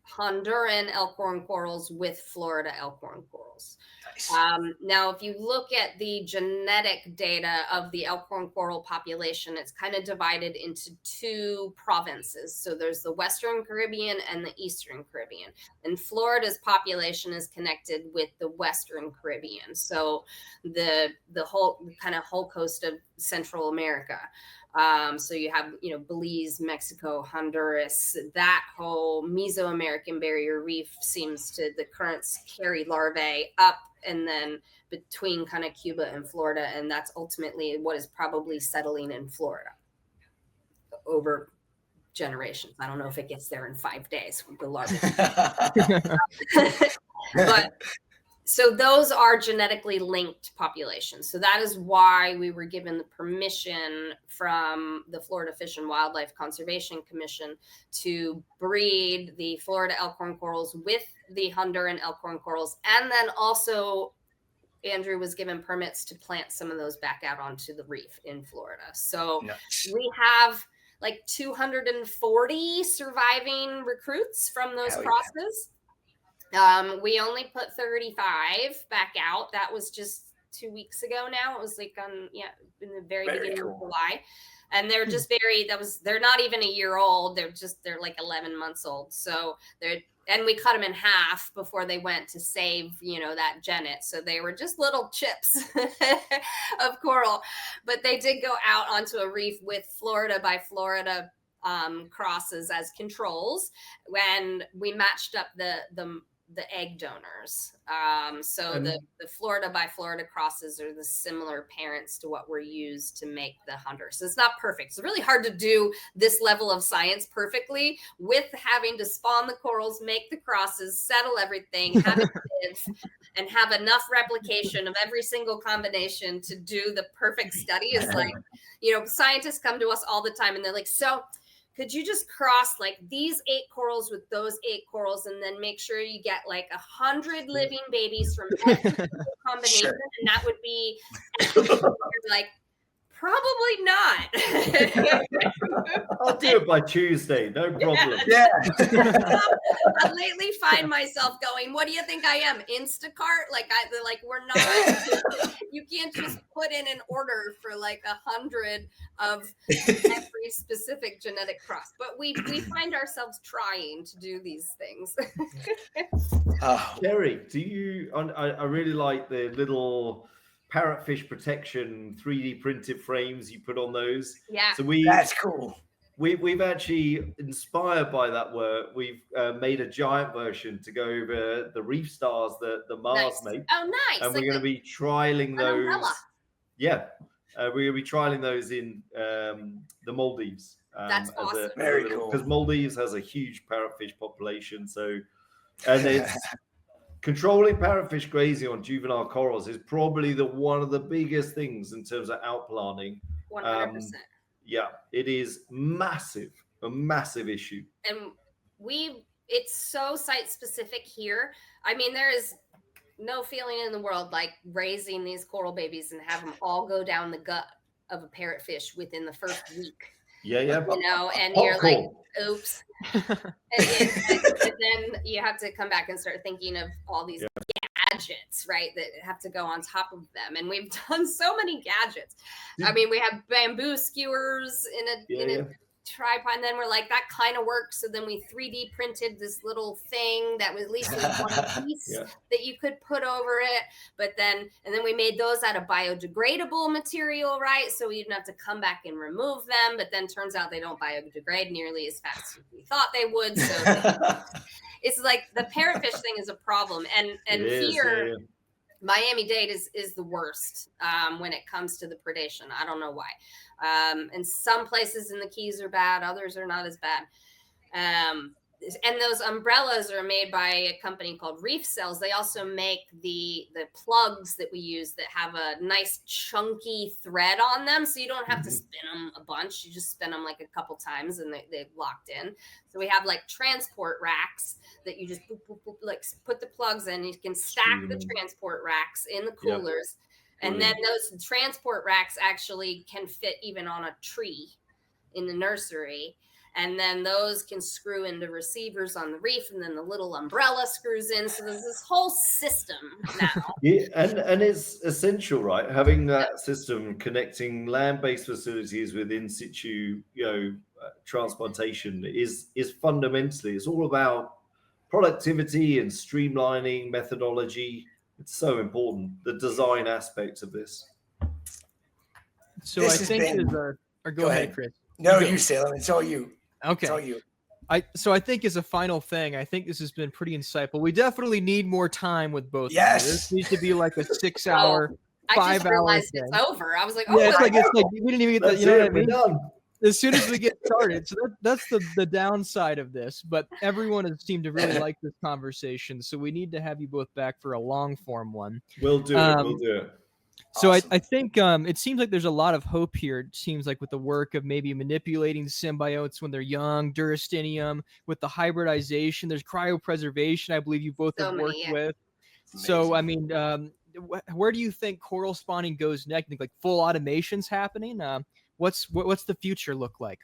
Speaker 3: Honduran elkhorn corals with Florida elkhorn corals.
Speaker 2: Nice.
Speaker 3: Now, if you look at the genetic data of the elkhorn coral population, it's kind of divided into 2 provinces. So there's the Western Caribbean and the Eastern Caribbean. And Florida's population is connected with the Western Caribbean. So the whole coast of Central America. So you have, Belize, Mexico, Honduras, that whole Mesoamerican barrier reef seems to, the currents carry larvae up and then between kind of Cuba and Florida. And that's ultimately what is probably settling in Florida over generations. I don't know if it gets there in 5 days with the larvae. But so those are genetically linked populations. So that is why we were given the permission from the Florida Fish and Wildlife Conservation Commission to breed the Florida elkhorn corals with the Honduran elkhorn corals. And then also Andrew was given permits to plant some of those back out onto the reef in Florida. So we have like 240 surviving recruits from those crosses. We only put 35 back out. That was just 2 weeks ago now. It was like in the very beginning of July. And they're just they're not even a year old. They're like 11 months old. So and we cut them in half before they went to save, that genet. So they were just little chips of coral, but they did go out onto a reef with Florida by Florida crosses as controls when we matched up the egg donors. The Florida by Florida crosses are the similar parents to what were used to make the hunter. So it's not perfect. It's really hard to do this level of science perfectly with having to spawn the corals, make the crosses, settle everything, have it live, and have enough replication of every single combination to do the perfect study. Is like, scientists come to us all the time and they're like, so could you just cross like these 8 corals with those 8 corals and then make sure you get like 100 living babies from every combination? Sure. And that would be like, probably not.
Speaker 4: I'll do it by Tuesday, no problem.
Speaker 2: Yeah.
Speaker 3: I lately find myself going, what do you think I am? Instacart? We're not, you can't just put in an order for like 100 of every specific genetic cross. But we find ourselves trying to do these things.
Speaker 4: Keri, I really like the little parrotfish protection 3D printed frames you put on those.
Speaker 3: Yeah,
Speaker 4: so
Speaker 2: that's cool.
Speaker 4: We've actually, inspired by that work, we've made a giant version to go over the reef stars that the Mars made.
Speaker 3: Oh, nice!
Speaker 4: And we're going to be trialing those.
Speaker 3: Umbrella.
Speaker 4: Yeah, we're going to be trialing those in the Maldives.
Speaker 3: That's awesome.
Speaker 2: Very cool.
Speaker 4: Because Maldives has a huge parrotfish population, and it's controlling parrotfish grazing on juvenile corals is probably one of the biggest things in terms of outplanting.
Speaker 3: 100%.
Speaker 4: Yeah, it is a massive issue.
Speaker 3: And it's so site specific here. I mean, there is no feeling in the world like raising these coral babies and have them all go down the gut of a parrotfish within the first week.
Speaker 4: Yeah.
Speaker 3: And you're like, oops. and then you have to come back and start thinking of all these gadgets, right, that have to go on top of them. And we've done so many gadgets. I mean, we have bamboo skewers in a tripod, and then we're like, that kind of works. So then we 3D printed this little thing that was at least one piece that you could put over it. And then we made those out of biodegradable material, right? So we didn't have to come back and remove them. But then turns out they don't biodegrade nearly as fast as we thought they would. So it's like the parrotfish thing is a problem. And here, Miami-Dade is the worst when it comes to the predation. I don't know why. And some places in the Keys are bad. Others are not as bad. and those umbrellas are made by a company called Reef Cells. They also make the plugs that we use that have a nice chunky thread on them, so you don't have to spin them a bunch. You just spin them like a couple times and they've locked in. So we have like transport racks that you just like put the plugs in. You can stack the transport racks in the coolers. Yep. And then those transport racks actually can fit even on a tree in the nursery. And then those can screw into receivers on the reef, and then the little umbrella screws in. So there's this whole system now.
Speaker 4: Yeah, and it's essential, right? Having that system connecting land-based facilities with in situ, transplantation is fundamentally, it's all about productivity and streamlining methodology. It's so important, the design aspects of this.
Speaker 1: So this I think go ahead, Chris.
Speaker 2: No, you, Salem. It's all you.
Speaker 1: Okay.
Speaker 2: It's all you.
Speaker 1: So I think as a final thing, I think this has been pretty insightful. We definitely need more time with both.
Speaker 2: Yes.
Speaker 1: Of you. This needs to be like a 6 hour, 5 hour.
Speaker 3: I just realized it's over. I was like, oh,
Speaker 1: yeah, it's like we didn't even get that. You know what I mean?
Speaker 4: Done.
Speaker 1: As soon as we get started. So that's the downside of this. But everyone has seemed to really like this conversation. So we need to have you both back for a long form one.
Speaker 4: We'll do it. We'll do it.
Speaker 1: So awesome. I think it seems like there's a lot of hope here. It seems like with the work of maybe manipulating symbiotes when they're young, durastinium, with the hybridization, there's cryopreservation, I believe you both have worked with. So, I mean, where do you think coral spawning goes next? Think like full automation's happening? What's the future look like?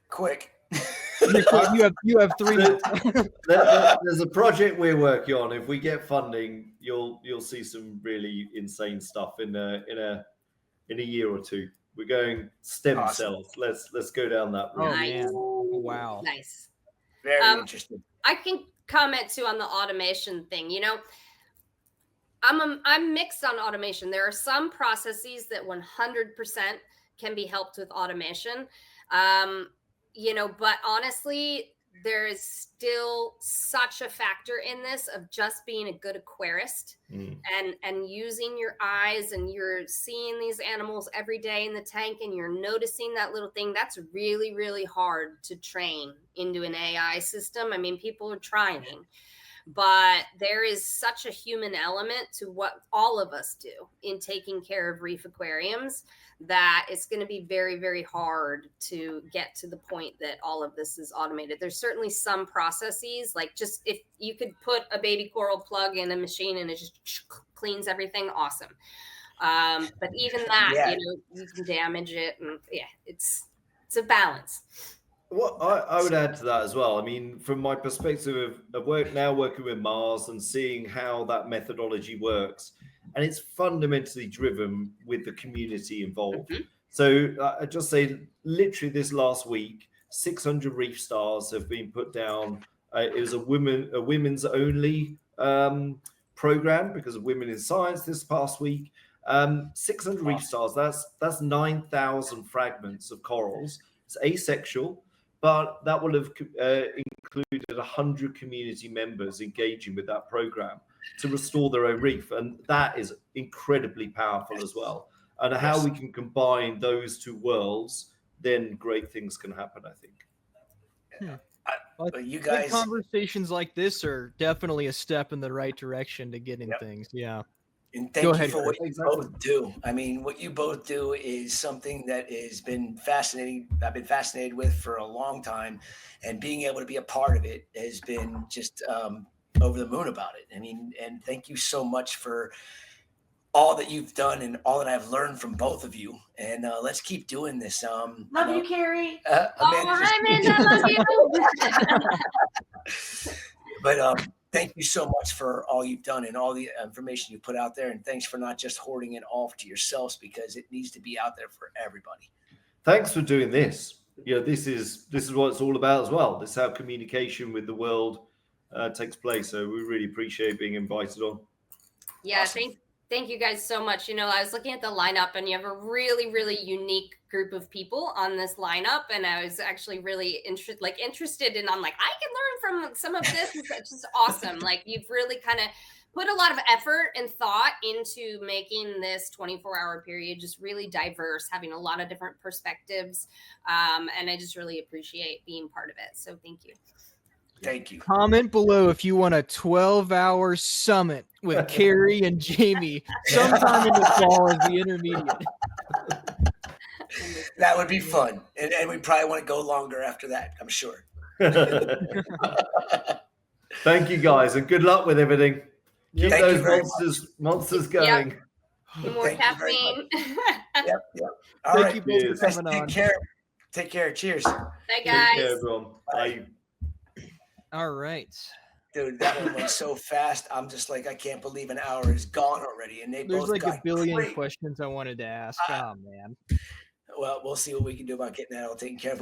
Speaker 2: Quick.
Speaker 1: You have 3 minutes.
Speaker 4: There's a project we're working on. If we get funding, you'll see some really insane stuff in a year or two. We're going stem cells. Let's go down that route.
Speaker 1: Oh man! Wow.
Speaker 3: Nice.
Speaker 2: Very interesting.
Speaker 3: I can comment too on the automation thing. I'm mixed on automation. There are some processes that 100% can be helped with automation. But honestly, there is still such a factor in this of just being a good aquarist and using your eyes, and you're seeing these animals every day in the tank and you're noticing that little thing. That's really, really hard to train into an AI system. I mean, people are trying, but there is such a human element to what all of us do in taking care of reef aquariums that it's going to be very, very hard to get to the point that all of this is automated. There's certainly some processes, like just if you could put a baby coral plug in a machine and it just cleans everything, awesome. But even that, you can damage it, and it's a balance.
Speaker 4: Well, I would add to that as well. I mean, from my perspective of working with Mars and seeing how that methodology works, and it's fundamentally driven with the community involved. Mm-hmm. So I just say, literally this last week, 600 reef stars have been put down. It was a women's only program because of Women in Science this past week. 600 reef stars. That's 9,000 fragments of corals. It's asexual. But that will have included 100 community members engaging with that program to restore their own reef. And that is incredibly powerful as well. And how we can combine those two worlds, then great things can happen, I think.
Speaker 2: But you guys,
Speaker 1: conversations like this are definitely a step in the right direction to getting things. Yeah.
Speaker 2: And thank you for what you both do. I mean, what you both do is something that has been fascinating. I've been fascinated with for a long time, and being able to be a part of it has been just over the moon about it. I mean, and thank you so much for all that you've done and all that I've learned from both of you. And let's keep doing this.
Speaker 5: Love you, Keri.
Speaker 3: I love you.
Speaker 2: But thank you so much for all you've done and all the information you put out there. And thanks for not just hoarding it off to yourselves, because it needs to be out there for everybody.
Speaker 4: Thanks for doing this. This is what it's all about as well. This is how communication with the world takes place. So we really appreciate being invited on.
Speaker 3: Yeah, awesome. Thank you guys so much. I was looking at the lineup, and you have a really, really unique group of people on this lineup. And I was actually really interested in, I'm like, I can learn from some of this. It's just awesome. Like, you've really kind of put a lot of effort and thought into making this 24-hour period just really diverse, having a lot of different perspectives. And I just really appreciate being part of it. So thank you.
Speaker 2: Thank you.
Speaker 1: Comment below if you want a 12-hour summit with Keri and Jamie sometime in the fall as the intermediate.
Speaker 2: That would be fun. And we probably want to go longer after that, I'm sure.
Speaker 4: Thank you, guys, and good luck with everything. Keep
Speaker 2: Thank
Speaker 4: those monsters going.
Speaker 3: Yep. More caffeine.
Speaker 2: Yep. All right.
Speaker 1: Thank you both for coming on.
Speaker 2: Take care. Cheers.
Speaker 3: Bye,
Speaker 4: Take
Speaker 3: guys.
Speaker 4: care, everyone. Bye.
Speaker 1: All right.
Speaker 2: Dude, that one went so fast. I'm just like, I can't believe an hour is gone already. And
Speaker 1: There's
Speaker 2: both
Speaker 1: like
Speaker 2: got
Speaker 1: a billion
Speaker 2: great.
Speaker 1: questions I wanted to ask. Oh, man.
Speaker 2: Well, we'll see what we can do about getting that all taken care of.